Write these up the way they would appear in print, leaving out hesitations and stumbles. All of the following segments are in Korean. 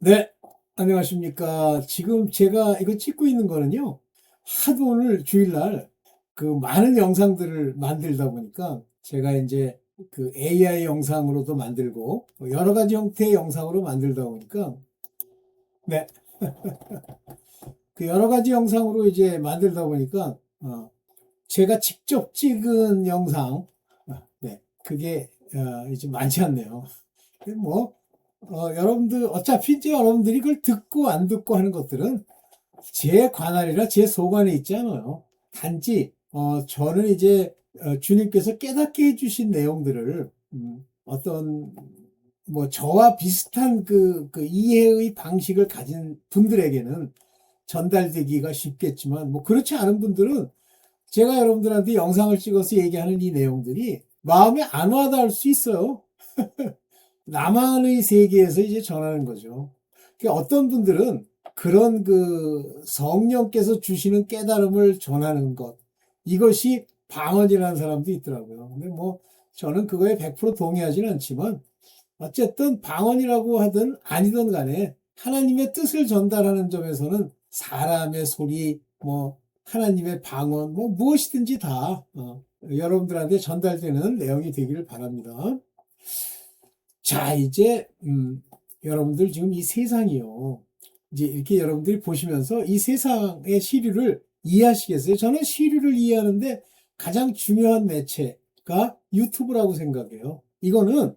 네, 안녕하십니까. 지금 제가 이거 찍고 있는 거는요, 하도 오늘 주일날 그 많은 영상들을 만들다 보니까 제가 이제 그 AI 영상으로도 만들고 여러 가지 형태의 영상으로 만들다 보니까 네, 그 여러 가지 영상으로 이제 만들다 보니까 제가 직접 찍은 영상 네, 그게 이제 많지 않네요. 뭐 여러분들 어차피 이제 여러분들이 그걸 듣고 안 듣고 하는 것들은 제 관할이라 제 소관에 있지 않아요. 단지 저는 이제 주님께서 깨닫게 해주신 내용들을 어떤 뭐 저와 비슷한 그 이해의 방식을 가진 분들에게는 전달되기가 쉽겠지만 뭐 그렇지 않은 분들은 제가 여러분들한테 영상을 찍어서 얘기하는 이 내용들이 마음에 안 와닿을 수 있어요. 나만의 세계에서 이제 전하는 거죠. 그러니까 어떤 분들은 그런 그 성령께서 주시는 깨달음을 전하는 것, 이것이 방언이라는 사람도 있더라고요. 근데 뭐 저는 그거에 100% 동의하지는 않지만 어쨌든 방언이라고 하든 아니든 간에 하나님의 뜻을 전달하는 점에서는 사람의 소리, 뭐 하나님의 방언, 뭐 무엇이든지 다 여러분들한테 전달되는 내용이 되기를 바랍니다. 자, 이제, 여러분들 지금 이 세상이요. 이제 이렇게 여러분들이 보시면서 이 세상의 시류를 이해하시겠어요? 저는 시류를 이해하는데 가장 중요한 매체가 유튜브라고 생각해요. 이거는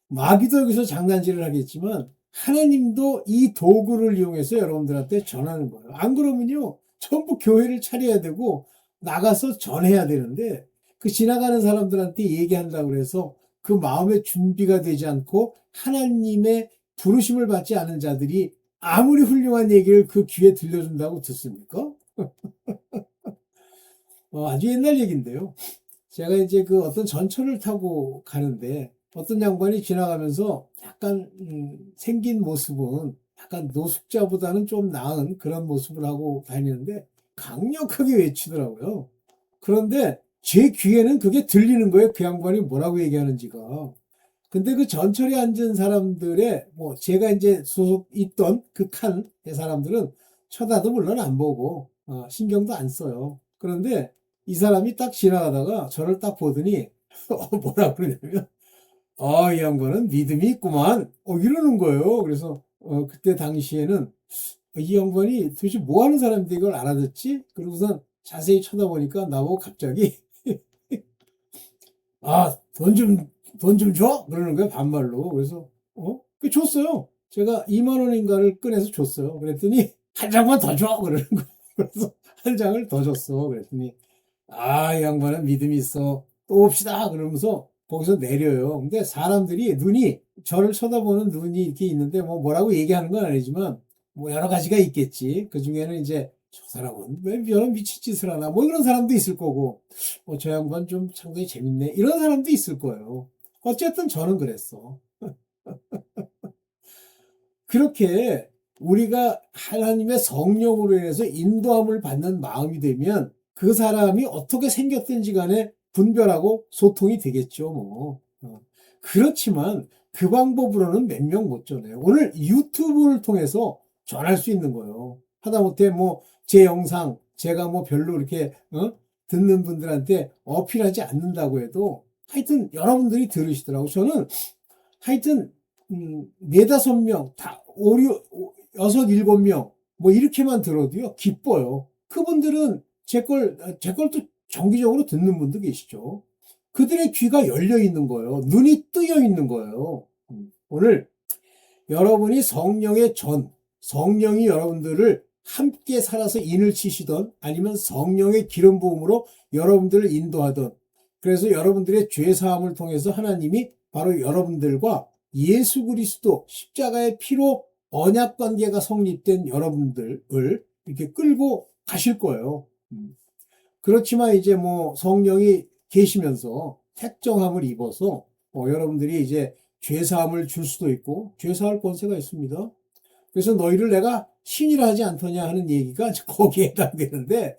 마귀도 여기서 장난질을 하겠지만 하나님도 이 도구를 이용해서 여러분들한테 전하는 거예요. 안 그러면요. 전부 교회를 차려야 되고 나가서 전해야 되는데 그 지나가는 사람들한테 얘기한다고 해서 그 마음의 준비가 되지 않고 하나님의 부르심을 받지 않은 자들이 아무리 훌륭한 얘기를 그 귀에 들려준다고 듣습니까? 아주 옛날 얘기인데요. 제가 이제 그 어떤 전철을 타고 가는데 어떤 양반이 지나가면서 약간 생긴 모습은 약간 노숙자보다는 좀 나은 그런 모습을 하고 다니는데 강력하게 외치더라고요. 그런데 제 귀에는 그게 들리는 거예요. 그 양반이 뭐라고 얘기하는지가. 근데 그 전철에 앉은 사람들의 뭐 제가 이제 소속 있던 그 칸의 사람들은 쳐다도 물론 안 보고 신경도 안 써요. 그런데 이 사람이 딱 지나가다가 저를 딱 보더니 뭐라 그러냐면 이 양반은 믿음이 있구만 이러는 거예요. 그래서 그때 당시에는 이 양반이 도대체 뭐 하는 사람인데 이걸 알아듣지? 그러고선 자세히 쳐다보니까 나보고 갑자기 돈 좀 줘? 그러는 거야, 반말로. 그래서, 그 줬어요. 제가 2만 원인가를 꺼내서 줬어요. 그랬더니, 한 장만 더 줘! 그러는 거야. 그래서 한 장을 더 줬어. 그랬더니, 이 양반은 믿음이 있어. 또 옵시다! 그러면서 거기서 내려요. 근데 사람들이 눈이, 저를 쳐다보는 눈이 이렇게 있는데, 뭐 뭐라고 얘기하는 건 아니지만, 뭐 여러 가지가 있겠지. 그 중에는 이제, 저 사람은 왜 저런 미친 짓을 하나? 뭐 이런 사람도 있을 거고, 저 양반 좀 상당히 재밌네. 이런 사람도 있을 거예요. 어쨌든 저는 그랬어. 그렇게 우리가 하나님의 성령으로 인해서 인도함을 받는 마음이 되면 그 사람이 어떻게 생겼든지 간에 분별하고 소통이 되겠죠, 뭐. 그렇지만 그 방법으로는 몇 명 못 전해요. 오늘 유튜브를 통해서 전할 수 있는 거예요. 하다못해 뭐 제 영상, 제가 뭐 별로 이렇게, 듣는 분들한테 어필하지 않는다고 해도 하여튼 여러분들이 들으시더라고. 저는 하여튼 네다섯 명, 다 여섯 일곱 명 뭐 이렇게만 들어도요 기뻐요. 그분들은 제 걸 또 정기적으로 듣는 분도 계시죠. 그들의 귀가 열려 있는 거예요. 눈이 뜨여 있는 거예요. 오늘 여러분이 성령이 여러분들을 함께 살아서 인을 치시던 아니면 성령의 기름 부음으로 여러분들을 인도하던 그래서 여러분들의 죄 사함을 통해서 하나님이 바로 여러분들과 예수 그리스도 십자가의 피로 언약 관계가 성립된 여러분들을 이렇게 끌고 가실 거예요. 그렇지만 이제 뭐 성령이 계시면서 택정함을 입어서 여러분들이 이제 죄사함을 줄 수도 있고 죄사할 권세가 있습니다. 그래서 너희를 내가 신이라 하지 않더냐 하는 얘기가 거기에 해당되는데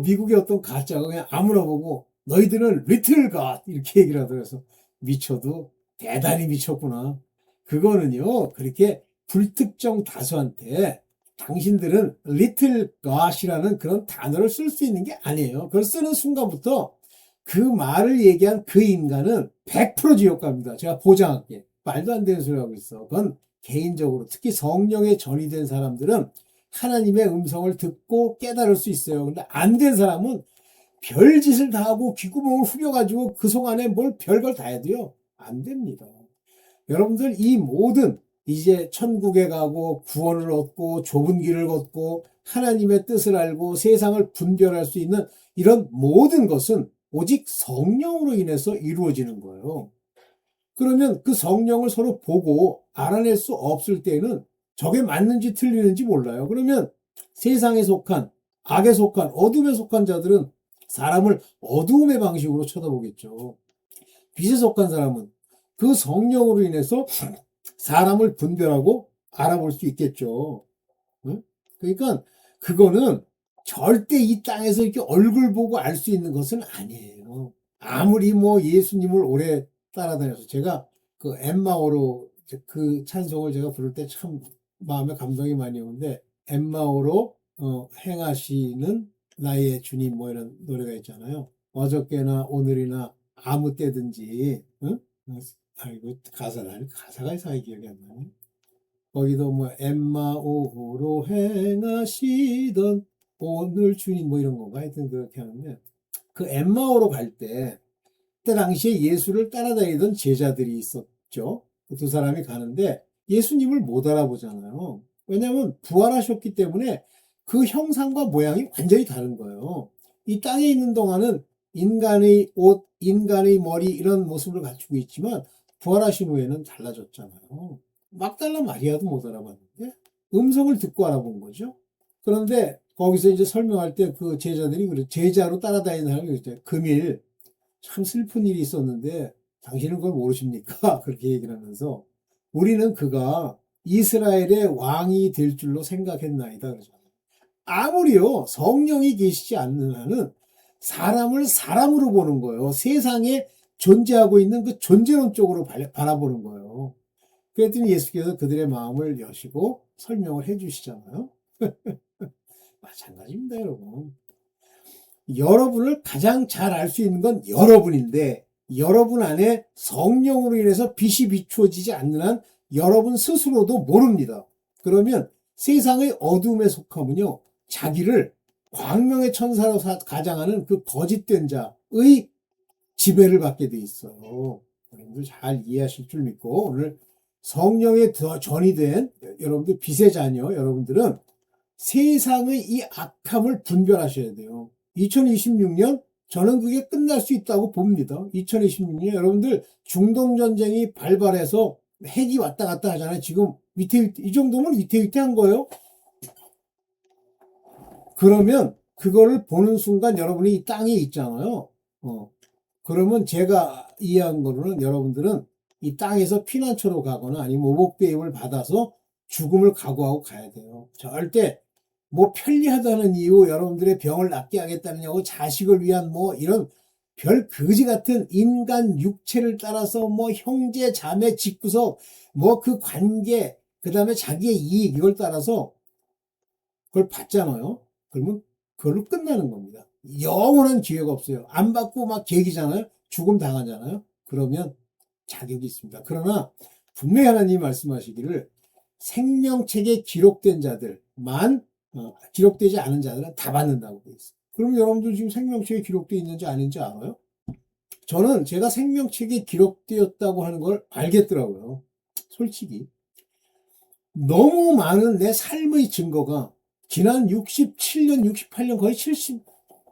미국의 어떤 가짜가 그냥 아무나 보고 너희들은 리틀 갓 이렇게 얘기를 하더라고요. 그래서 미쳐도 대단히 미쳤구나. 그거는요 그렇게 불특정 다수한테 당신들은 little god이라는 그런 단어를 쓸 수 있는 게 아니에요. 그걸 쓰는 순간부터 그 말을 얘기한 그 인간은 100% 지옥 갑니다. 제가 보장할게. 말도 안 되는 소리 하고 있어. 그건 개인적으로, 특히 성령에 전이된 사람들은 하나님의 음성을 듣고 깨달을 수 있어요. 근데 안 된 사람은 별짓을 다 하고 귓구멍을 후려가지고 그 속 안에 뭘 별걸 다 해도요. 안 됩니다. 여러분들 이 모든 이제 천국에 가고 구원을 얻고 좁은 길을 걷고 하나님의 뜻을 알고 세상을 분별할 수 있는 이런 모든 것은 오직 성령으로 인해서 이루어지는 거예요. 그러면 그 성령을 서로 보고 알아낼 수 없을 때는 저게 맞는지 틀리는지 몰라요. 그러면 세상에 속한, 악에 속한, 어둠에 속한 자들은 사람을 어두움의 방식으로 쳐다보겠죠. 빛에 속한 사람은 그 성령으로 인해서 사람을 분별하고 알아볼 수 있겠죠. 응? 그러니까 그거는 절대 이 땅에서 이렇게 얼굴 보고 알 수 있는 것은 아니에요. 아무리 뭐 예수님을 오래 따라다녀서 제가 그 엠마오로 그 찬송을 제가 부를 때 참 마음에 감동이 많이 오는데 엠마오로 행하시는 나의 주님 뭐 이런 노래가 있잖아요. 어저께나 오늘이나 아무 때든지 응? 아이고 가사가 이상하게 기억이 안 나네. 거기도 뭐 엠마오로 행하시던 오늘 주님 뭐 이런 건가 하여튼 그렇게 하는데 그 엠마오로 갈 때 그때 당시에 예수를 따라다니던 제자들이 있었죠. 그 두 사람이 가는데 예수님을 못 알아보잖아요. 왜냐하면 부활하셨기 때문에 그 형상과 모양이 완전히 다른 거예요. 이 땅에 있는 동안은 인간의 옷, 인간의 머리 이런 모습을 갖추고 있지만 부활하신 후에는 달라졌잖아요. 막달라 마리아도 못 알아봤는데 음성을 듣고 알아본 거죠. 그런데 거기서 이제 설명할 때 그 제자들이 그래 제자로 따라다니는 사람이 그랬죠. 금일 참 슬픈 일이 있었는데 당신은 그걸 모르십니까? 그렇게 얘기를 하면서 우리는 그가 이스라엘의 왕이 될 줄로 생각했나이다. 그러잖아요. 아무리요 성령이 계시지 않는 한은 사람을 사람으로 보는 거예요. 세상에 존재하고 있는 그 존재론 쪽으로 바라보는 거예요. 그랬더니 예수께서 그들의 마음을 여시고 설명을 해 주시잖아요. 마찬가지입니다, 여러분. 여러분을 가장 잘 알 수 있는 건 여러분인데 여러분 안에 성령으로 인해서 빛이 비추어지지 않는 한 여러분 스스로도 모릅니다. 그러면 세상의 어둠에 속하면요. 자기를 광명의 천사로 가장하는 그 거짓된 자의 지배를 받게 돼 있어요. 여러분들 잘 이해하실 줄 믿고 오늘 성령에 전이 된 여러분들 빛의 자녀 여러분들은 세상의 이 악함을 분별하셔야 돼요. 2026년 저는 그게 끝날 수 있다고 봅니다. 2026년 여러분들 중동전쟁이 발발해서 핵이 왔다 갔다 하잖아요. 지금 이 정도면 위태위태한 거예요. 그러면 그거를 보는 순간 여러분이 이 땅에 있잖아요. 그러면 제가 이해한 거로는 여러분들은 이 땅에서 피난처로 가거나 아니면 오복배임을 받아서 죽음을 각오하고 가야 돼요. 절대 뭐 편리하다는 이유 여러분들의 병을 낫게 하겠다느냐고 자식을 위한 뭐 이런 별 거지 같은 인간 육체를 따라서 뭐 형제 자매 집구석 뭐 그 관계 그 다음에 자기의 이익 이걸 따라서 그걸 받잖아요. 그러면 그걸로 끝나는 겁니다. 영원한 기회가 없어요. 안 받고 막 계기잖아요. 죽음 당하잖아요. 그러면 자격이 있습니다. 그러나 분명히 하나님 말씀하시기를 생명책에 기록된 자들만 기록되지 않은 자들은 다 받는다고 되어 있어요. 그럼 여러분들 지금 생명책에 기록되어 있는지 아닌지 알아요? 저는 제가 생명책에 기록되었다고 하는 걸 알겠더라고요. 솔직히. 너무 많은 내 삶의 증거가 지난 67년, 68년 거의 70,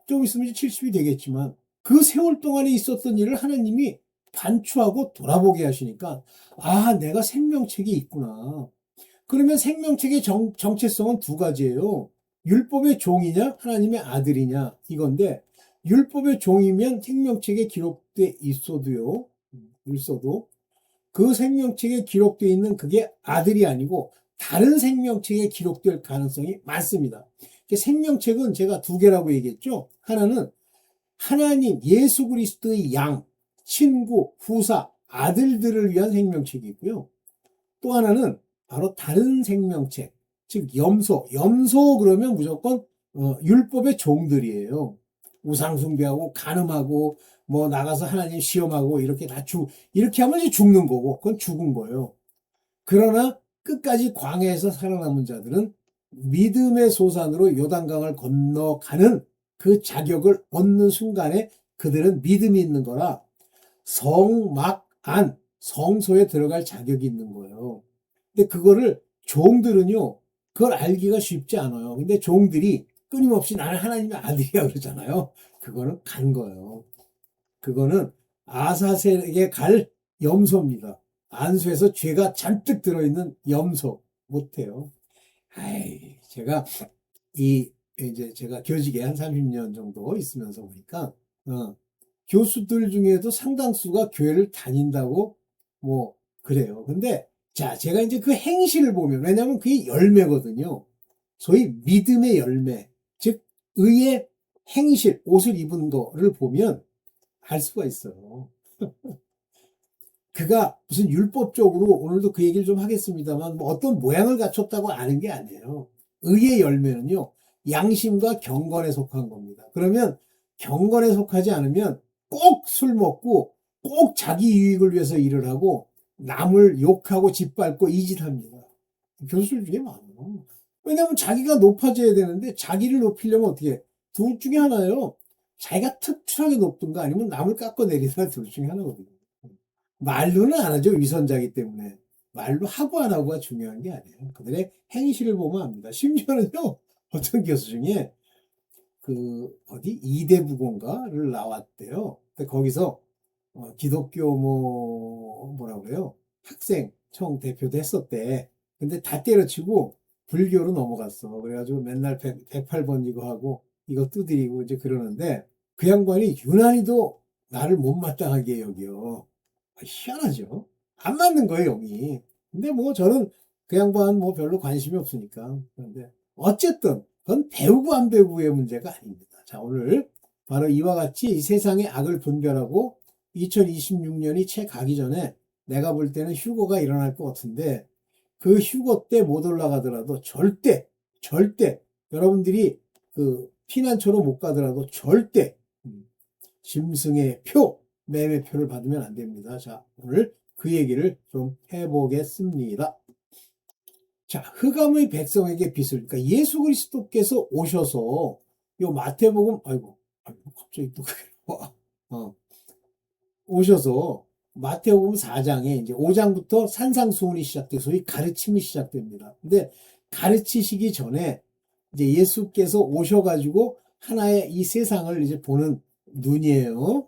좀 있으면 70이 되겠지만 그 세월 동안에 있었던 일을 하나님이 반추하고 돌아보게 하시니까 아, 내가 생명책이 있구나. 그러면 생명책의 정체성은 두 가지예요. 율법의 종이냐 하나님의 아들이냐 이건데 율법의 종이면 생명책에 기록돼 있어도 그 생명책에 기록되어 있는 그게 아들이 아니고 다른 생명책에 기록될 가능성이 많습니다. 생명책은 제가 두 개라고 얘기했죠. 하나는 하나님 예수 그리스도의 양, 친구, 후사, 아들들을 위한 생명책이 있고요. 또 하나는 바로 다른 생명체, 즉 염소 그러면 무조건 율법의 종들이에요. 우상숭배하고 간음하고 뭐 나가서 하나님 시험하고 이렇게 이렇게 하면 이제 죽는 거고 그건 죽은 거예요. 그러나 끝까지 광야에서 살아남은 자들은 믿음의 소산으로 요단강을 건너가는 그 자격을 얻는 순간에 그들은 믿음이 있는 거라 성막 안, 성소에 들어갈 자격이 있는 거예요. 근데 그거를 종들은요, 그걸 알기가 쉽지 않아요. 근데 종들이 끊임없이 나는 하나님의 아들이야 그러잖아요. 그거는 간 거예요. 그거는 아사셀에게 갈 염소입니다. 안수에서 죄가 잔뜩 들어있는 염소. 못해요. 아이, 제가 교직에 한 30년 정도 있으면서 보니까, 교수들 중에도 상당수가 교회를 다닌다고 뭐 그래요. 근데 자, 제가 이제 그 행실을 보면 왜냐하면 그게 열매거든요. 소위 믿음의 열매, 즉 의의 행실, 옷을 입은 거를 보면 알 수가 있어요. 그가 무슨 율법적으로 오늘도 그 얘기를 좀 하겠습니다만 뭐 어떤 모양을 갖췄다고 아는 게 아니에요. 의의 열매는요. 양심과 경건에 속한 겁니다. 그러면 경건에 속하지 않으면 꼭 술 먹고 꼭 자기 유익을 위해서 일을 하고 남을 욕하고 짓밟고 이 짓 합니다. 교수들 중에 많아요. 왜냐하면 자기가 높아져야 되는데 자기를 높이려면 어떻게 해? 둘 중에 하나예요. 자기가 특출하게 높든가 아니면 남을 깎아내리든가 둘 중에 하나거든요. 말로는 안 하죠. 위선자기 때문에. 말로 하고 안 하고가 중요한 게 아니에요. 그들의 행실을 보면 압니다. 심지어는요, 어떤 교수 중에 이대부고인가를 나왔대요. 근데 거기서 기독교 뭐라 그래요? 학생청 대표도 했었대. 근데 다 때려치고 불교로 넘어갔어. 그래가지고 맨날 108번 이거 하고 이거 두드리고 이제 그러는데 그 양반이 유난히도 나를 못마땅하게 여겨. 희한하죠. 안 맞는 거예요, 영이. 근데 뭐 저는 그 양반 뭐 별로 관심이 없으니까. 그런데 어쨌든 그건 배우고 안 배우고의 문제가 아닙니다. 자, 오늘 바로 이와 같이 이 세상의 악을 분별하고 2026년이 채 가기 전에 내가 볼 때는 휴거가 일어날 것 같은데 그 휴거 때 못 올라가더라도 절대 여러분들이 그 피난처로 못 가더라도 절대 짐승의 매매표를 받으면 안 됩니다. 자, 오늘 그 얘기를 좀 해보겠습니다. 자, 흑암의 백성에게 빛을, 그러니까 예수 그리스도께서 오셔서 요 마태복음, 갑자기 또 오셔서 마태복음 4장에 이제 5장부터 산상수훈이 시작돼 소위 가르침이 시작됩니다. 근데 가르치시기 전에 이제 예수께서 오셔가지고 하나의 이 세상을 이제 보는 눈이에요.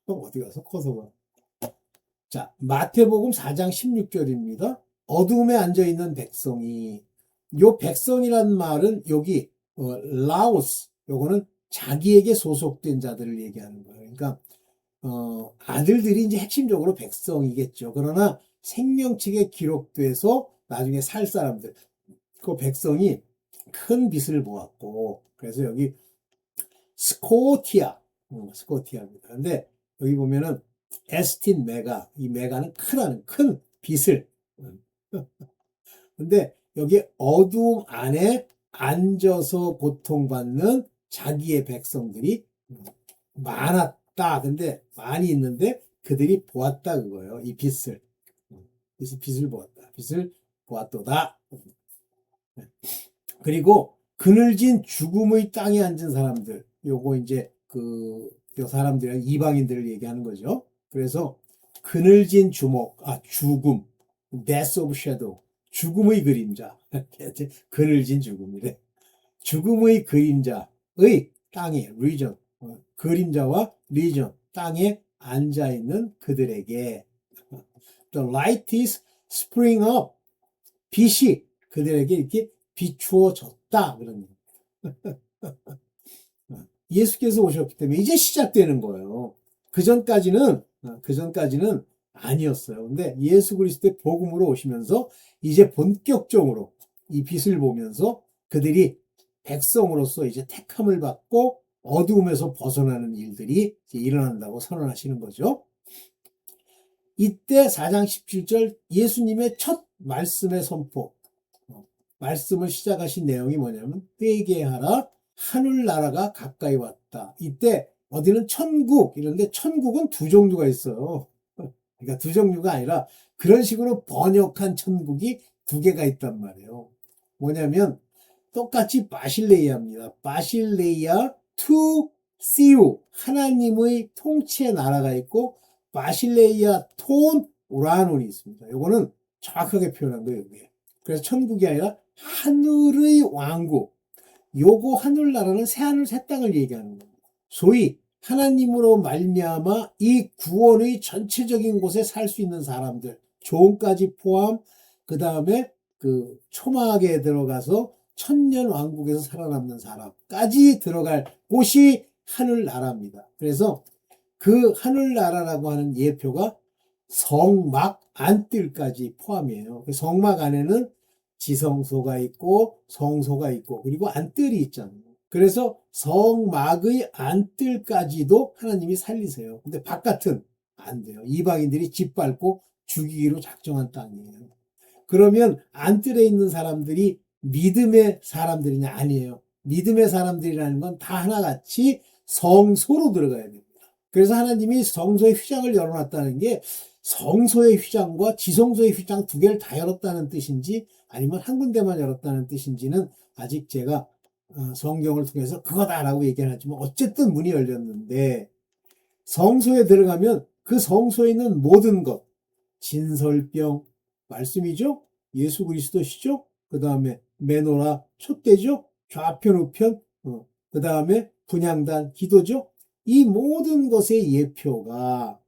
어디 가서 커서 봐. 자, 마태복음 4장 16절입니다. 어두움에 앉아있는 백성이, 요 백성이란 말은 여기, 라오스, 요거는 자기에게 소속된 자들을 얘기하는 거예요. 그러니까, 아들들이 이제 핵심적으로 백성이겠죠. 그러나 생명책에 기록돼서 나중에 살 사람들, 그 백성이 큰 빚을 모았고, 그래서 여기 스코티아입니다. 근데 여기 보면은 에스틴 메가, 이 메가는 크라는 큰 빚을. 근데 여기 어두움 안에 앉아서 고통받는 자기의 백성들이 많았다. 근데 많이 있는데 그들이 보았다 그거예요. 이 빚을. 그래서 빚을 보았다. 빚을 보았도다. 그리고 그늘진 죽음의 땅에 앉은 사람들. 요거 이제 요 사람들은 이방인들을 얘기하는 거죠. 그래서 그늘진 죽음, death of shadow, 죽음의 그림자, 그늘진 죽음이래. 죽음의 그림자의 땅에 region, 그림자와 region, 땅에 앉아 있는 그들에게 the light is spring up, 빛이 그들에게 이렇게 비추어졌다 그런 예수께서 오셨기 때문에 이제 시작되는 거예요. 그 전까지는 아니었어요. 근데 예수 그리스도의 복음으로 오시면서 이제 본격적으로 이 빛을 보면서 그들이 백성으로서 이제 택함을 받고 어두움에서 벗어나는 일들이 이제 일어난다고 선언하시는 거죠. 이때 4장 17절 예수님의 첫 말씀의 선포, 말씀을 시작하신 내용이 뭐냐면 회개하라 하늘나라가 가까이 왔다. 이때 어디는 천국 이런데 천국은 두 종류가 있어요. 그러니까 두 종류가 아니라 그런 식으로 번역한 천국이 두 개가 있단 말이에요. 뭐냐면 똑같이 바실레이아입니다. 바실레이아 투 시우 하나님의 통치의 나라가 있고 바실레이아 톤 우라논이 있습니다. 요거는 정확하게 표현한 거예요. 이게. 그래서 천국이 아니라 하늘의 왕국. 요거 하늘나라는 새하늘 새 땅을 얘기하는 겁니다. 소위 하나님으로 말미암아 이 구원의 전체적인 곳에 살 수 있는 사람들, 종까지 포함, 그 다음에 그 초막에 들어가서 천년 왕국에서 살아남는 사람까지 들어갈 곳이 하늘나라입니다. 그래서 그 하늘나라라고 하는 예표가 성막 안뜰까지 포함이에요. 성막 안에는 지성소가 있고 성소가 있고 그리고 안뜰이 있잖아요. 그래서 성막의 안뜰까지도 하나님이 살리세요. 근데 바깥은 안 돼요. 이방인들이 짓밟고 죽이기로 작정한 땅이에요. 그러면 안뜰에 있는 사람들이 믿음의 사람들이냐? 아니에요. 믿음의 사람들이라는 건 다 하나같이 성소로 들어가야 됩니다. 그래서 하나님이 성소의 휘장을 열어놨다는 게 성소의 휘장과 지성소의 휘장 두 개를 다 열었다는 뜻인지 아니면 한 군데만 열었다는 뜻인지는 아직 제가 성경을 통해서 그거다라고 얘기는 하지만 어쨌든 문이 열렸는데 성소에 들어가면 그 성소에 있는 모든 것, 진설병, 말씀이죠? 예수 그리스도시죠? 그 다음에 메노라, 촛대죠? 좌편, 우편, 그 다음에 분향단, 기도죠? 이 모든 것의 예표가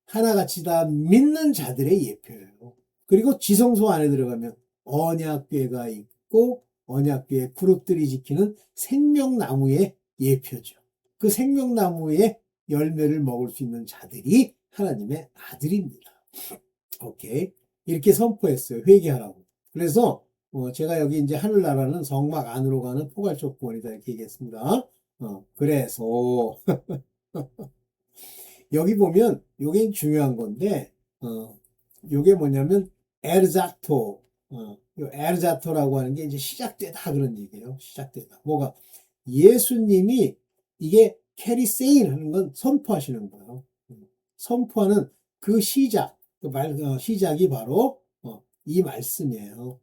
하나같이 다 믿는 자들의 예표예요. 그리고 지성소 안에 들어가면 언약궤가 있고 언약궤의 그룹들이 지키는 생명나무의 예표죠. 그 생명나무의 열매를 먹을 수 있는 자들이 하나님의 아들입니다. 오케이. 이렇게 선포했어요. 회개하라고. 그래서 제가 여기 이제 하늘나라는 성막 안으로 가는 포괄적 구원이다 이렇게 얘기했습니다. 그래서 여기 보면 요게 중요한 건데 요게 뭐냐면 에르자토 요 에르자토라고 하는 게 이제 시작되다 그런 얘기예요. 시작되다. 뭐가 예수님이 이게 캐리세인 하는 건 선포하시는 거예요. 선포하는 그 시작, 시작이 바로 이 말씀이에요.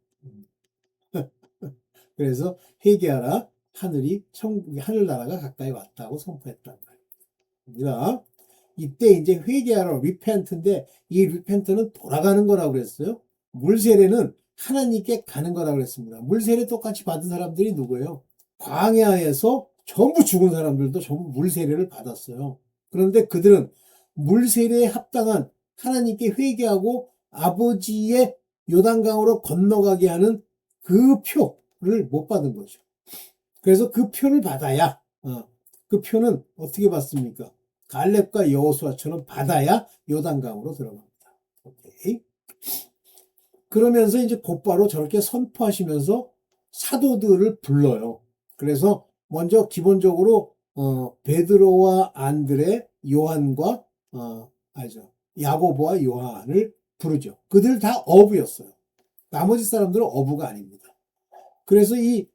그래서 회개하라 하늘나라가 가까이 왔다고 선포했단 말입니다. 이때 이제 회개하라 repent인데 이 repent는 돌아가는 거라고 그랬어요. 물세례는 하나님께 가는 거라고 그랬습니다. 물세례 똑같이 받은 사람들이 누구예요? 광야에서 전부 죽은 사람들도 전부 물세례를 받았어요. 그런데 그들은 물세례에 합당한 하나님께 회개하고 아버지의 요단강으로 건너가게 하는 그 표를 못 받은 거죠. 그래서 그 표를 받아야 그 표는 어떻게 받습니까? 갈렙과 여호수아처럼 받아야 요단강으로 들어갑니다. 오케이. 그러면서 이제 곧바로 저렇게 선포하시면서 사도들을 불러요. 그래서 먼저 기본적으로 베드로와 안드레, 요한과 야고보와 요한을 부르죠. 그들 다 어부였어요. 나머지 사람들은 어부가 아닙니다. 그래서 이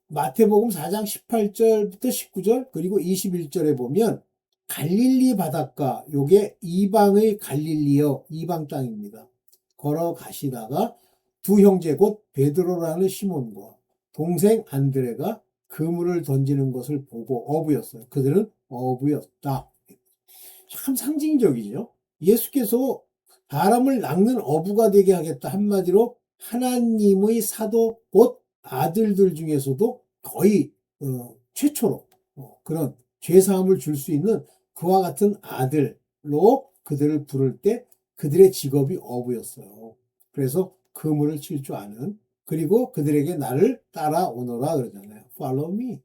마태복음 4장 18절부터 19절 그리고 21절에 보면 갈릴리 바닷가, 요게 이방의 갈릴리여, 이방 땅입니다. 걸어가시다가 두 형제 곧 베드로라는 시몬과 동생 안드레가 그물을 던지는 것을 보고 어부였어요. 그들은 어부였다. 참 상징적이죠. 예수께서 사람을 낚는 어부가 되게 하겠다. 한마디로 하나님의 사도 곧 아들들 중에서도 거의 최초로 그런 죄사함을 줄 수 있는 그와 같은 아들로 그들을 부를 때 그들의 직업이 어부였어요. 그래서 그물을 칠 줄 아는, 그리고 그들에게 나를 따라오너라 그러잖아요. Follow me.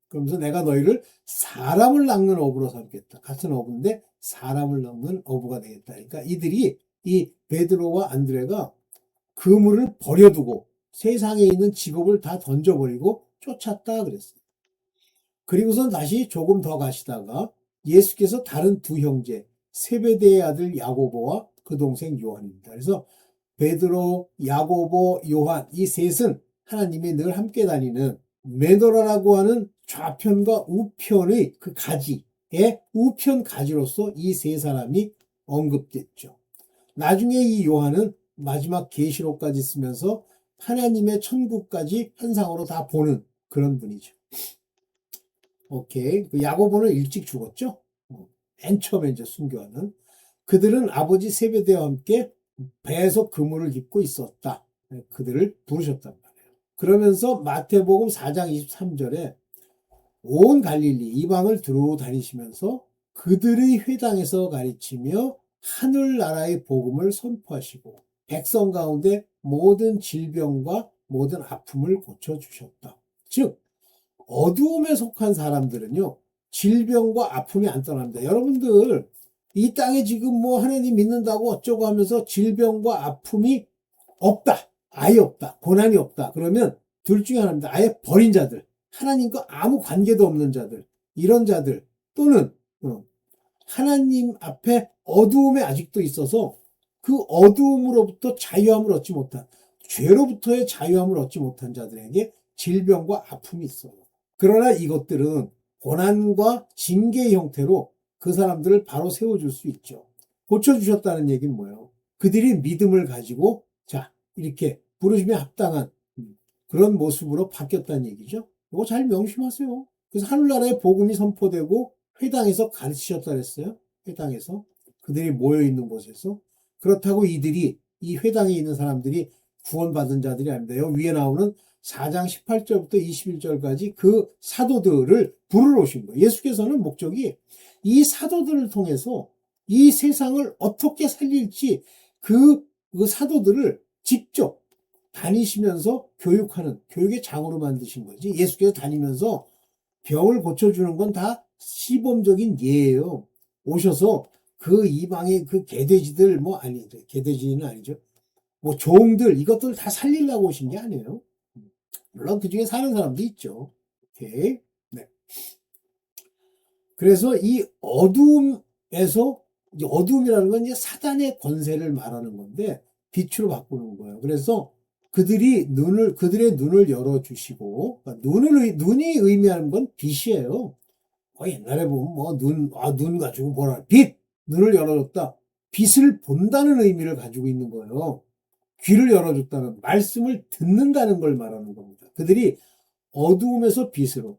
그러면서 내가 너희를 사람을 낚는 어부로 삼겠다. 같은 어부인데 사람을 낚는 어부가 되겠다. 그러니까 이들이 이 베드로와 안드레가 그물을 버려두고 세상에 있는 직업을 다 던져버리고 쫓았다 그랬어요. 그리고선 다시 조금 더 가시다가 예수께서 다른 두 형제 세베대의 아들 야고보와 그 동생 요한입니다. 그래서 베드로, 야고보, 요한 이 셋은 하나님이 늘 함께 다니는 메노라라고 하는 좌편과 우편의 그 가지의 우편 가지로서 이 세 사람이 언급됐죠. 나중에 이 요한은 마지막 계시록까지 쓰면서 하나님의 천국까지 환상으로 다 보는 그런 분이죠. 오케이. 그 야고보는 일찍 죽었죠. 맨 처음에 이제 순교하는. 그들은 아버지 세베대와 함께 배에서 그물을 깁고 있었다. 그들을 부르셨단 말이에요. 그러면서 마태복음 4장 23절에 온 갈릴리 이방을 두루 다니시면서 그들의 회당에서 가르치며 하늘나라의 복음을 선포하시고 백성 가운데 모든 질병과 모든 아픔을 고쳐주셨다. 즉 어두움에 속한 사람들은요 질병과 아픔이 안 떠납니다. 여러분들 이 땅에 지금 뭐 하나님 믿는다고 어쩌고 하면서 질병과 아픔이 없다. 아예 없다. 고난이 없다. 그러면 둘 중에 하나입니다. 아예 버린 자들. 하나님과 아무 관계도 없는 자들. 이런 자들 또는 하나님 앞에 어두움에 아직도 있어서 그 어두움으로부터 자유함을 얻지 못한 죄로부터의 자유함을 얻지 못한 자들에게 질병과 아픔이 있어요. 그러나 이것들은 고난과 징계의 형태로 그 사람들을 바로 세워줄 수 있죠. 고쳐주셨다는 얘기는 뭐예요? 그들이 믿음을 가지고 자 이렇게 부르심에 합당한 그런 모습으로 바뀌었다는 얘기죠. 이거 잘 명심하세요. 그래서 하늘나라의 복음이 선포되고 회당에서 가르치셨다 그랬어요. 회당에서 그들이 모여있는 곳에서. 그렇다고 이들이 이 회당에 있는 사람들이 구원받은 자들이 아닙니다. 여기 위에 나오는 4장 18절부터 21절까지 그 사도들을 부르러 오신 거예요. 예수께서는 목적이 이 사도들을 통해서 이 세상을 어떻게 살릴지 그 사도들을 직접 다니시면서 교육하는 교육의 장으로 만드신 거지. 예수께서 다니면서 병을 고쳐주는 건 다 시범적인 예예요. 오셔서 그 이방의 그 개돼지들 개돼지는 아니죠. 뭐 종들 이것들 다 살리려고 오신 게 아니에요. 물론 그 중에 사는 사람도 있죠. 오케이. 네. 그래서 이 어두움에서 어두움이라는 건 이제 사단의 권세를 말하는 건데 빛으로 바꾸는 거예요. 그래서 그들의 눈을 열어주시고, 그러니까 눈이 의미하는 건 빛이에요. 옛날에 보면 눈 가지고 뭐라, 빛! 눈을 열어줬다. 빛을 본다는 의미를 가지고 있는 거예요. 귀를 열어줬다는, 말씀을 듣는다는 걸 말하는 겁니다. 그들이 어두움에서 빛으로.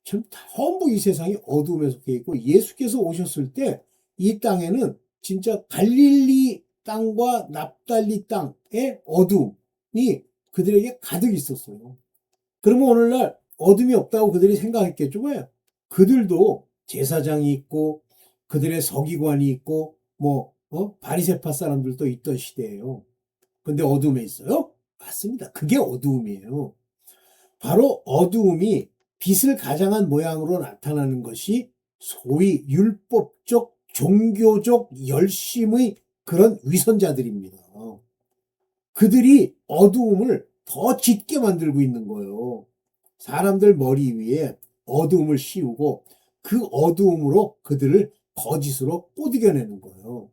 전부 이 세상이 어두움에 속해 있고, 예수께서 오셨을 때 이 땅에는 진짜 갈릴리 땅과 납달리 땅의 어두움이 그들에게 가득 있었어요. 그러면 오늘날 어둠이 없다고 그들이 생각했겠죠. 왜? 그들도 제사장이 있고 그들의 서기관이 있고 바리새파 사람들도 있던 시대예요. 근데 어둠에 있어요? 맞습니다. 그게 어두움이에요. 바로 어두움이 빛을 가장한 모양으로 나타나는 것이 소위 율법적 종교적 열심의 그런 위선자들입니다. 그들이 어두움을 더 짙게 만들고 있는 거예요. 사람들 머리 위에 어두움을 씌우고 그 어두움으로 그들을 거짓으로 꼬드겨내는 거예요.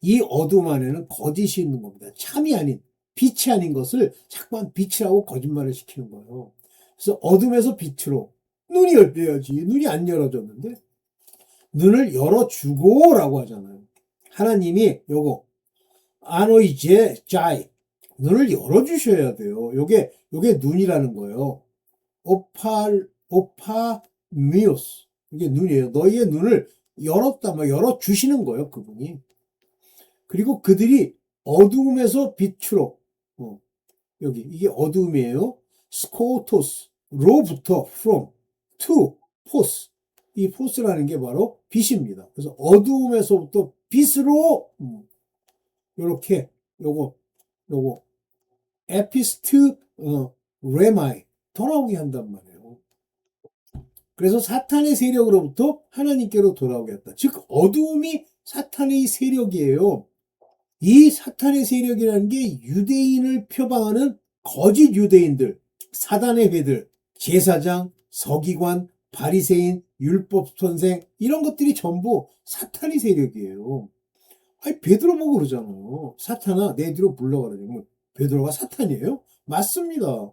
이 어두움 안에는 거짓이 있는 겁니다. 참이 아닌, 빛이 아닌 것을 자꾸만 빛이라고 거짓말을 시키는 거예요. 그래서 어둠에서 빛으로 눈이 열려야지. 눈이 안 열어졌는데 눈을 열어주고 라고 하잖아요. 하나님이 요거 아노이제 자이 눈을 열어주셔야 돼요. 요게 눈이라는 거예요. 오파미오스 이게 눈이에요. 너희의 눈을 열어주시는 거예요. 그분이. 그리고 그들이 어두움에서 빛으로 여기 이게 어두움이에요. 스코토스 로부터 from to 포스 이 포스라는 게 바로 빛입니다. 그래서 어두움에서부터 빛으로 요렇게 요거 에피스트 레마이 돌아오게 한단 말이에요. 그래서 사탄의 세력으로부터 하나님께로 돌아오게 했다. 즉 어두움이 사탄의 세력이에요. 이 사탄의 세력이라는 게 유대인을 표방하는 거짓 유대인들, 사단의 배들, 제사장, 서기관, 바리새인, 율법 선생 이런 것들이 전부 사탄의 세력이에요. 아니, 베드로 보고 그러잖아요. 사탄아, 내 뒤로 물러가라. 그러면 베드로가 사탄이에요? 맞습니다.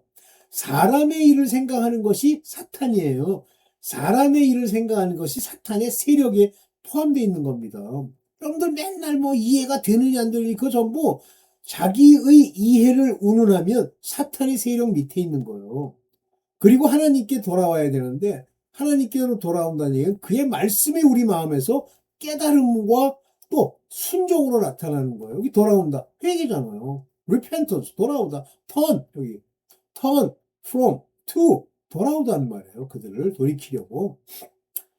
사람의 일을 생각하는 것이 사탄이에요. 사람의 일을 생각하는 것이 사탄의 세력에 포함되어 있는 겁니다. 여러분들 맨날 뭐 이해가 되느냐 안 되느냐 그거 전부 자기의 이해를 운운하면 사탄의 세력 밑에 있는 거예요. 그리고 하나님께 돌아와야 되는데 하나님께로 돌아온다는 얘기는 그의 말씀이 우리 마음에서 깨달음과 또 순종으로 나타나는 거예요. 여기 돌아온다. 회개잖아요. repentance, 돌아오다. 여기 turn from to 돌아오다는 말이에요. 그들을 돌이키려고.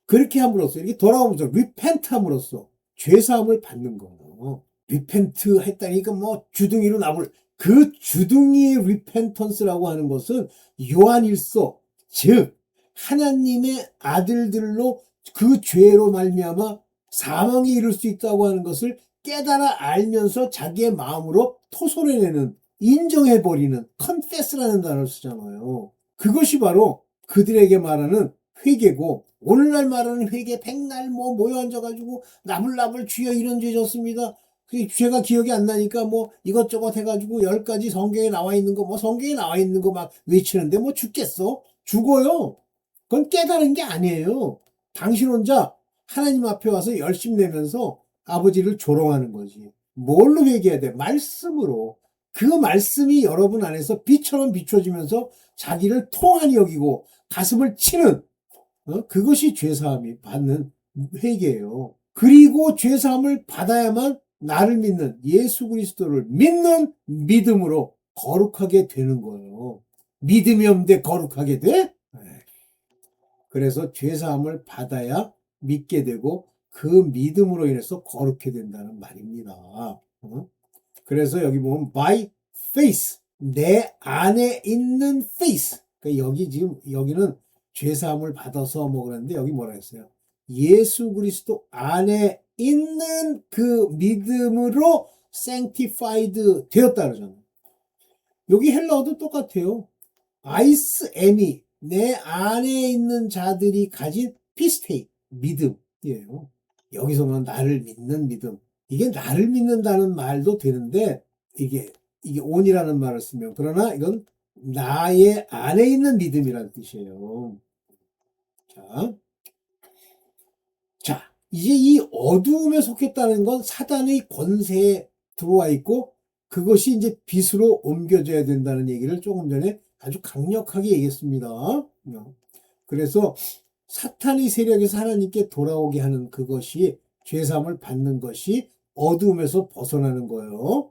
그렇게 함으로써 이렇게 돌아오면서 repent 함으로써 죄사함을 받는 거예요. repent 했다니까 뭐 주둥이로 나물 그 주둥이의 repentance라고 하는 것은 요한일서 즉 하나님의 아들들로 그 죄로 말미암아 사망에 이를 수 있다고 하는 것을 깨달아 알면서 자기의 마음으로 토설해내는 인정해버리는 confess라는 단어를 쓰잖아요. 그것이 바로 그들에게 말하는 회개고 오늘날 말하는 회개 백날 뭐 모여 앉아가지고 나불나불 주여 이런 죄 졌습니다. 그 죄가 기억이 안 나니까 뭐 이것저것 해가지고 10가지 성경에 나와 있는 거 뭐 성경에 나와 있는 거 막 외치는데 뭐 죽겠어? 죽어요. 그건 깨달은 게 아니에요. 당신 혼자 하나님 앞에 와서 열심 내면서 아버지를 조롱하는 거지. 뭘로 회개해야 돼? 말씀으로. 그 말씀이 여러분 안에서 빛처럼 비춰지면서 자기를 통한히 여기고 가슴을 치는 그것이 죄사함이 받는 회개예요. 그리고 죄사함을 받아야만 나를 믿는 예수 그리스도를 믿는 믿음으로 거룩하게 되는 거예요. 믿음이 없는데 거룩하게 돼? 그래서 죄사함을 받아야 믿게 되고 그 믿음으로 인해서 거룩해 된다는 말입니다. 그래서 여기 보면 by faith 내 안에 있는 faith 그러니까 여기 지금 여기는 죄사함을 받아서 뭐 그러는데 여기 뭐라 했어요? 예수 그리스도 안에 있는 그 믿음으로 sanctified 되었다 그러잖아요. 여기 헬라어도 똑같아요. 아이스 에미 내 안에 있는 자들이 가진 피스테이 믿음이에요. 여기서는 나를 믿는 믿음. 이게 나를 믿는다는 말도 되는데 이게 온이라는 말을 쓰면 그러나 이건 나의 안에 있는 믿음이라는 뜻이에요. 자, 이제 이 어두움에 속했다는 건 사단의 권세에 들어와 있고 그것이 이제 빛으로 옮겨져야 된다는 얘기를 조금 전에 아주 강력하게 얘기했습니다. 그래서 사탄의 세력에서 하나님께 돌아오게 하는 그것이 죄사함을 받는 것이 어두움에서 벗어나는 거예요.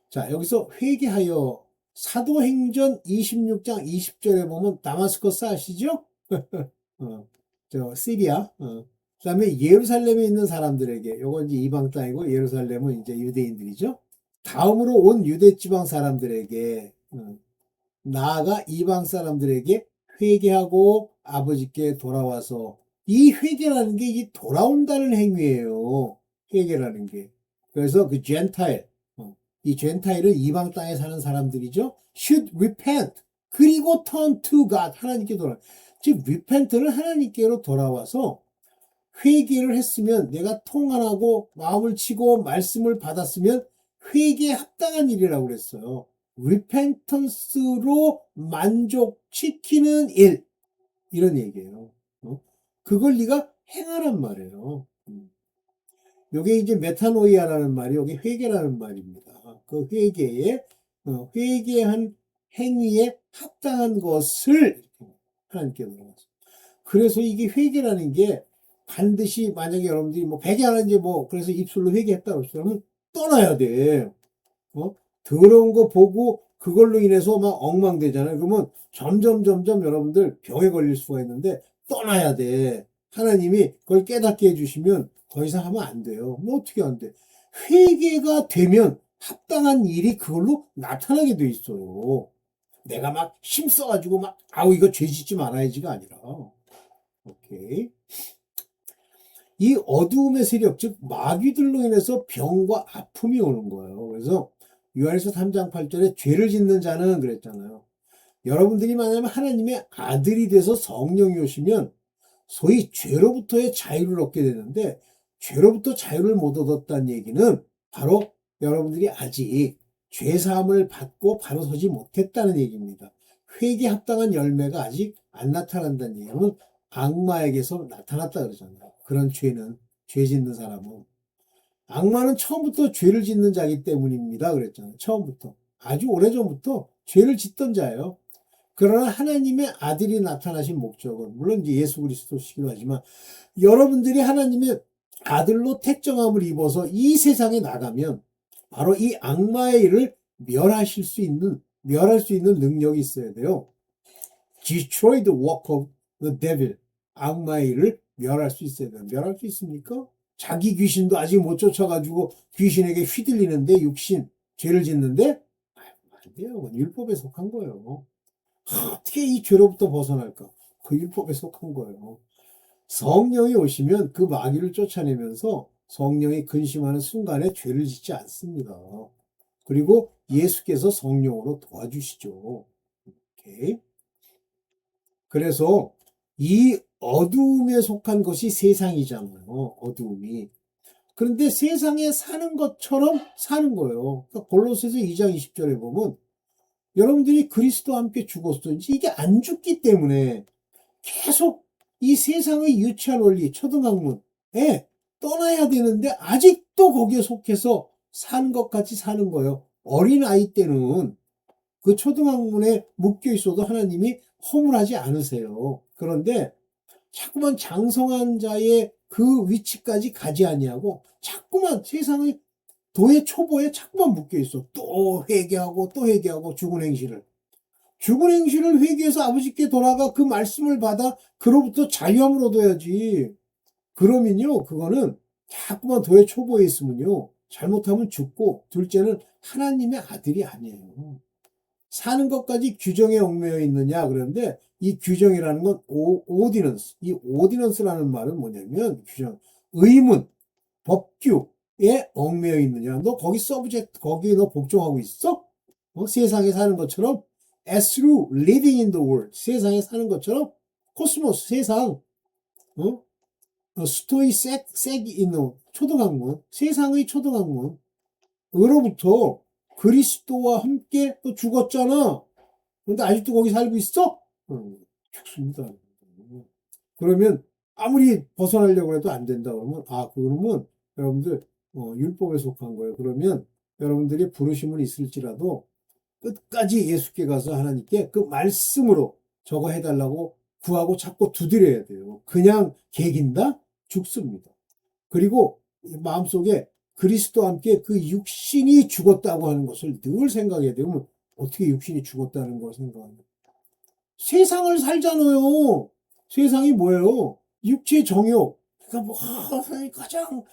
자, 여기서 회개하여 사도행전 26장 20절에 보면 다마스커스 아시죠? 시리아. 그 다음에 예루살렘에 있는 사람들에게, 요건 이제 이방 땅이고 예루살렘은 이제 유대인들이죠. 다음으로 온 유대 지방 사람들에게, 나아가 이방 사람들에게 회개하고 아버지께 돌아와서 이 회개라는 게 이 돌아온다는 행위예요. 회개라는 게. 그래서 그 젠타일, 이 젠타일은 이방 땅에 사는 사람들이죠. should repent. 그리고 turn to God. 하나님께 돌아와. 즉, repent는 하나님께로 돌아와서 회개를 했으면 내가 통안하고 마음을 치고 말씀을 받았으면 회개에 합당한 일이라고 그랬어요. repentance로 만족시키는 일. 이런 얘기예요. 그걸 네가 행하란 말이에요. 요게 이제 메타노이아라는 말이 여기 회개라는 말입니다. 그 회개에 회개한 행위에 합당한 것을 하나님께 물어봤어요. 그래서 이게 회개라는 게 반드시 만약에 여러분들이 뭐 회개하는지 뭐 그래서 입술로 회개했다고 그러면 떠나야 돼. 더러운 거 보고 그걸로 인해서 막 엉망되잖아요. 그러면 점점 여러분들 병에 걸릴 수가 있는데 떠나야 돼. 하나님이 그걸 깨닫게 해주시면 더 이상 하면 안 돼요. 뭐 어떻게 안 돼? 회개가 되면 합당한 일이 그걸로 나타나게 돼 있어요. 내가 막 힘써가지고 막 아우 이거 죄 짓지 말아야지가 아니라. 오케이. 이 어두움의 세력, 즉 마귀들로 인해서 병과 아픔이 오는 거예요. 그래서 요한일서 3장 8절에 죄를 짓는 자는 그랬잖아요. 여러분들이 만약에 하나님의 아들이 돼서 성령이 오시면 소위 죄로부터의 자유를 얻게 되는데 죄로부터 자유를 못 얻었다는 얘기는 바로 여러분들이 아직 죄사함을 받고 바로 서지 못했다는 얘기입니다. 회개에 합당한 열매가 아직 안 나타난다는 얘기는 악마에게서 나타났다 그러잖아요. 그런 죄는, 죄 짓는 사람은. 악마는 처음부터 죄를 짓는 자이기 때문입니다. 그랬잖아요. 처음부터. 아주 오래전부터 죄를 짓던 자예요. 그러나 하나님의 아들이 나타나신 목적은, 물론 이제 예수 그리스도시기도 하지만, 여러분들이 하나님의 아들로 택정함을 입어서 이 세상에 나가면 바로 이 악마의 일을 멸할 수 있는 능력이 있어야 돼요. Destroy the work of the devil. 악마의 일을 멸할 수 있어야 돼요. 멸할 수 있습니까? 자기 귀신도 아직 못 쫓아가지고 귀신에게 휘둘리는데, 육신, 죄를 짓는데, 안 돼요. 율법에 속한 거예요. 어떻게 이 죄로부터 벗어날까? 그 율법에 속한 거예요. 성령이 오시면 그 마귀를 쫓아내면서 성령이 근심하는 순간에 죄를 짓지 않습니다. 그리고 예수께서 성령으로 도와주시죠. 오케이. 그래서 이 어두움에 속한 것이 세상이잖아요. 어두움이. 그런데 세상에 사는 것처럼 사는 거예요. 그러니까 골로새서 2장 20절에 보면 여러분들이 그리스도와 함께 죽었어. 이게 안 죽기 때문에 계속 이 세상의 유치한 원리, 초등학문에 떠나야 되는데 아직도 거기에 속해서 사는 것 같이 사는 거예요. 어린아이 때는 그 초등학문에 묶여 있어도 하나님이 허물하지 않으세요. 그런데 자꾸만 장성한 자의 그 위치까지 가지 아니하고 자꾸만 세상의 도의 초보에 자꾸만 묶여 있어. 또 회개하고 또 회개하고 죽은 행실을. 죽은 행실을 회개해서 아버지께 돌아가 그 말씀을 받아 그로부터 자유함을 얻어야지. 그러면요, 그거는 자꾸만 도의 초보에 있으면요, 잘못하면 죽고, 둘째는 하나님의 아들이 아니에요. 사는 것까지 규정에 얽매여 있느냐 그러는데 이 규정이라는 건 오디넌스. 이 오디넌스라는 말은 뭐냐면 규정, 의문, 법규에 얽매여 있느냐. 너 거기 서브젝트 거기에 너 복종하고 있어? 세상에 사는 것처럼 as through living in the world. 세상에 사는 것처럼 코스모스 세상. 스토이 색 있는 초등학문, 세상의 초등학문으로부터 그리스도와 함께 또 죽었잖아. 근데 아직도 거기 살고 있어? 죽습니다. 그러면 아무리 벗어나려고 해도 안 된다 그러면, 그러면 여러분들 율법에 속한 거예요. 그러면 여러분들이 부르심은 있을지라도 끝까지 예수께 가서 하나님께 그 말씀으로 저거 해달라고 구하고 자꾸 두드려야 돼요. 그냥 개긴다? 죽습니다. 그리고 마음속에 그리스도와 함께 그 육신이 죽었다고 하는 것을 늘 생각해야 되면 어떻게 육신이 죽었다는 걸 생각하냐. 세상을 살잖아요. 세상이 뭐예요? 육체 정욕. 그러니까 뭐 가장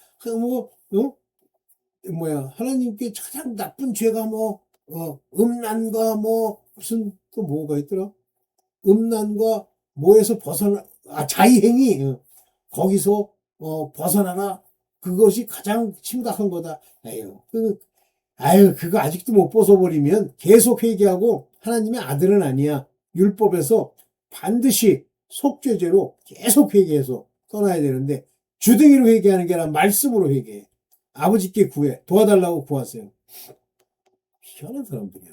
하나님께 가장 나쁜 죄가 음란과 무슨 또 뭐가 있더라? 음란과 뭐에서 자의행위. 거기서 벗어나라. 그것이 가장 심각한 거다. 그거 아직도 못 벗어버리면 계속 회개하고 하나님의 아들은 아니야. 율법에서 반드시 속죄죄로 계속 회개해서 떠나야 되는데 주둥이로 회개하는 게 아니라 말씀으로 회개해. 아버지께 구해. 도와달라고 구하세요. 희한한 사람들이야.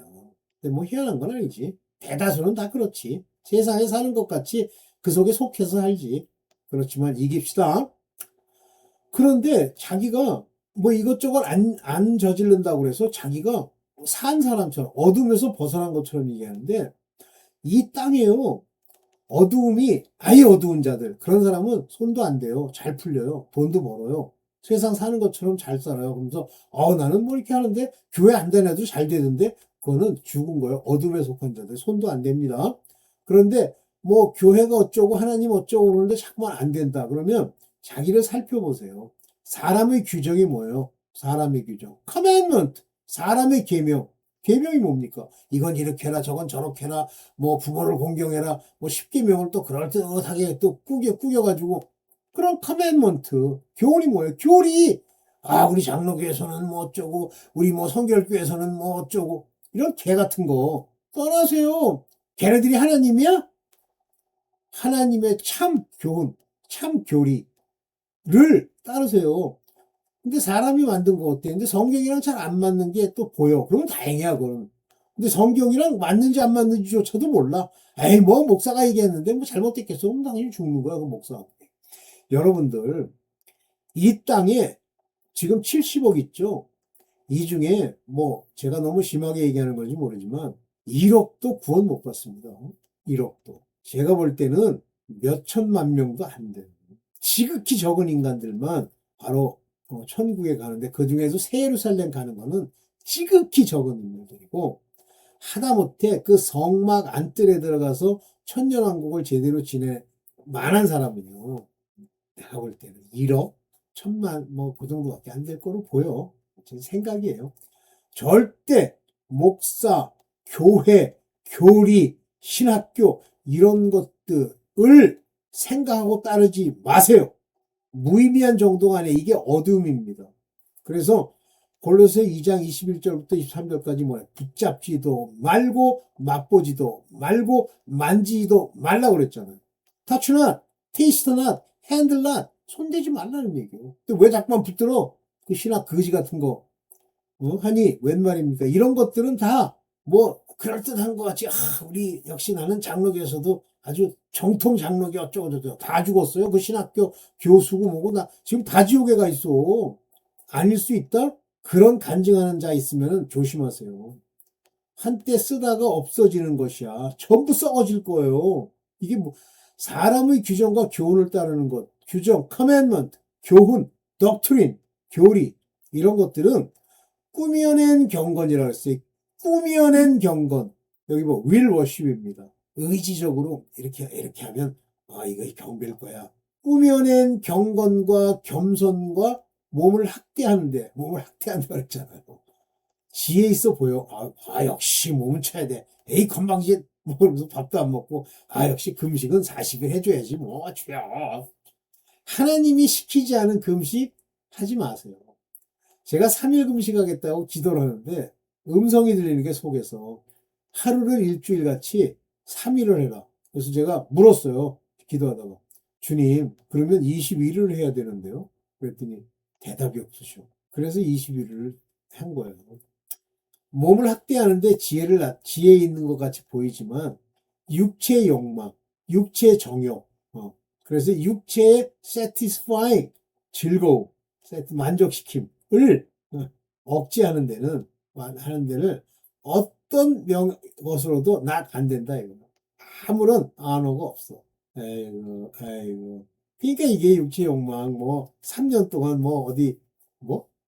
근데 뭐 희한한 건 아니지. 대다수는 다 그렇지. 세상에 사는 것 같이 그 속에 속해서 살지. 그렇지만 이깁시다. 그런데 자기가 이것저것 안 저지른다고 그래서 자기가 산 사람처럼 어둠에서 벗어난 것처럼 얘기하는데 이 땅에요. 어두움이 아예 어두운 자들 그런 사람은 손도 안 대요. 잘 풀려요. 돈도 벌어요. 세상 사는 것처럼 잘 살아요. 그러면서 나는 이렇게 하는데 교회 안 다녀도 잘 되는데 그거는 죽은 거예요. 어둠에 속한 자들 손도 안 됩니다. 그런데 교회가 어쩌고 하나님 어쩌고 그러는데 자꾸만 안 된다. 그러면 자기를 살펴보세요. 사람의 규정이 뭐예요? 사람의 규정. commandment. 사람의 계명. 계명이 뭡니까? 이건 이렇게 해라, 저건 저렇게 해라, 부모를 공경해라, 10계명을 또 그럴듯하게 또 꾸겨가지고. 그런 commandment. 교훈이 뭐예요? 교리. 우리 장로교에서는 어쩌고, 우리 성결교에서는 어쩌고. 이런 개 같은 거. 떠나세요. 걔네들이 하나님이야? 하나님의 참 교훈, 참 교리를 따르세요. 근데 사람이 만든 거 어때? 근데 성경이랑 잘 안 맞는 게 또 보여. 그러면 다행이야, 그건. 근데 성경이랑 맞는지 안 맞는지조차도 몰라. 에이, 뭐, 목사가 얘기했는데 뭐 잘못됐겠어. 그럼 당연히 죽는 거야, 그 목사. 여러분들, 이 땅에 지금 70억 있죠? 이 중에 뭐, 제가 너무 심하게 얘기하는 건지 모르지만, 1억도 구원 못 받습니다. 1억도. 제가 볼 때는 몇 천만 명도 안 돼요. 지극히 적은 인간들만 바로 천국에 가는데 그 중에서 새 예루살렘 가는 거는 지극히 적은 인물들이고 하다못해 그 성막 안뜰에 들어가서 천년왕국을 제대로 지낼 만한 사람은요. 내가 볼 때는 1억, 천만 뭐 그 정도밖에 안 될 거로 보여. 제 생각이에요. 절대 목사, 교회, 교리, 신학교 이런 것들을 생각하고 따르지 마세요. 무의미한 정도가 아니에요. 이게 어둠입니다. 그래서 골로새 2장 21절부터 23절까지 뭐래? 붙잡지도 말고 맛보지도 말고 만지지도 말라고 그랬잖아요. touch not, taste not, handle not. 손대지 말라는 얘기예요. 근데 왜 자꾸만 붙들어? 그 신학 거지 같은 거 하니 웬 말입니까? 이런 것들은 다 뭐 그럴듯한 것 같이 우리 역시 나는 장로교에서도 아주 정통 장로교 어쩌고저쩌고 다 죽었어요. 그 신학교 교수고 뭐고 나 지금 다 지옥에 가 있어. 아닐 수 있다? 그런 간증하는 자 있으면 조심하세요. 한때 쓰다가 없어지는 것이야. 전부 썩어질 거예요. 이게 뭐 사람의 규정과 교훈을 따르는 것, 규정, commandment, 교훈, doctrine, 교리 이런 것들은 꾸며낸 경건이라고 했어요. 꾸며낸 경건. 여기 뭐 will worship입니다. 의지적으로 이렇게 하면 이거 경배일 거야. 꾸며낸 경건과 겸손과 몸을 학대하는데 몸을 학대한다고 했잖아요. 지혜 있어 보여. 역시 몸은 쳐야 돼. 에이 건방지 먹으면서 밥도 안 먹고 역시 금식은 사식을 해줘야지 뭐 주여. 하나님이 시키지 않은 금식 하지 마세요. 제가 3일 금식하겠다고 기도를 하는데 음성이 들리는 게 속에서 하루를 일주일같이 3일을 해라. 그래서 제가 물었어요. 기도하다가. 주님, 그러면 21일을 해야 되는데요? 그랬더니 대답이 없으셔. 그래서 21일을 한 거예요. 몸을 학대하는데 지혜 있는 것 같이 보이지만 육체의 욕망, 육체의 정욕, 그래서 육체의 satisfying, 즐거움, 만족시킴을 억제하는 하는 데는 어떤 것으로도 안 된다, 이거. 아무런 안호가 없어. 아이고. 그러니까 이게 육체 욕망, 3년 동안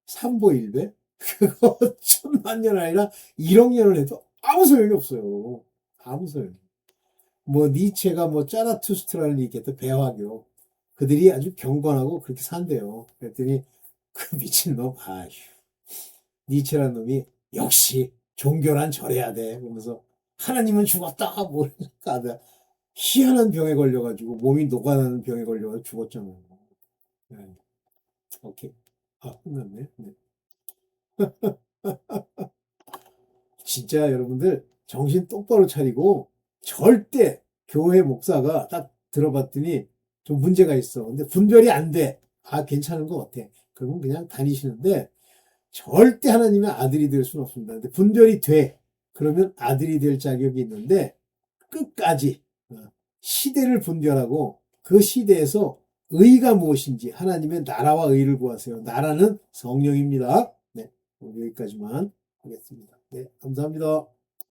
삼보일배? 그거 천만 년 아니라 1억 년을 해도 아무 소용이 없어요. 아무 소용이. 니체가 짜라투스트라는 게 있겠다. 배화교. 그들이 아주 경건하고 그렇게 산대요. 그랬더니 그 미친놈, 니체라는 놈이 역시 종교란 저래야 돼. 그러면서 하나님은 죽었다. 뭘까. 희한한 병에 걸려가지고 몸이 녹아나는 병에 걸려가지고 죽었잖아요. 네. 오케이. 끝났네. 네. 진짜 여러분들 정신 똑바로 차리고 절대 교회 목사가 딱 들어봤더니 좀 문제가 있어. 근데 분별이 안 돼. 괜찮은 것 같아. 그러면 그냥 다니시는데 절대 하나님의 아들이 될 수는 없습니다. 근데 분별이 돼. 그러면 아들이 될 자격이 있는데 끝까지 시대를 분별하고 그 시대에서 의가 무엇인지 하나님의 나라와 의를 구하세요. 나라는 성령입니다. 네, 여기까지만 하겠습니다. 네, 감사합니다.